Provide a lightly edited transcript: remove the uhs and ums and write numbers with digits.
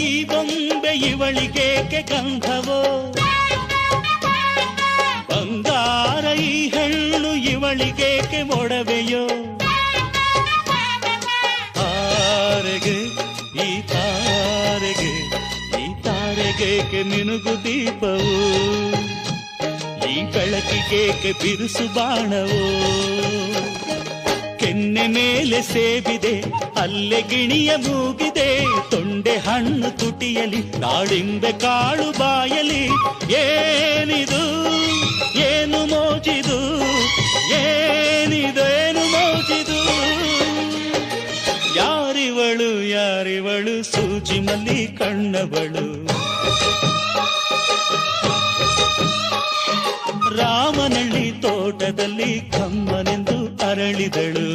ಈ ಬೊಂಬೆ ಇವಳಿಗೇಕೆ ಗಂಧವೋ, ಬಂಗಾರ ಈ ಹೆಣ್ಣು ಇವಳಿಗೇಕೆ ಒಡವೆಯೋ. ತಾರೆಗೆ ಈ ತಾರೆಗೆ ಈ ತಾರೆಗೇಕೆ ಮಿನುಗು ದೀಪವು, ಈ ಬೆಳಕಿಗೇಕೆ ಬಿರುಸು ಬಾಣವೋ. ಕೆನ್ನೆ ಮೇಲೆ ಸೇಬಿದೆ ಅಲ್ಲೆ ಗಿಣಿಯ ಮೂಗಿದೆ, ತೊಂಡೆ ಹಣ್ಣು ತುಟಿಯಲಿ ದಾಳಿಂಬೆ ಕಾಳು ಬಾಯಲಿ. ಏನಿದು ಏನು ಮೋಜಿದು, ಏನಿದೇನು ಮೋಜಿದು. ಯಾರಿವಳು ಯಾರಿವಳು ಸೂಜಿ ಮಲ್ಲಿ ಕಣ್ಣವಳು, ರಾಮನಳ್ಳಿ ತೋಟದಲ್ಲಿ ಕಮ್ಮನೆಂದು ಅರಳಿದಳು.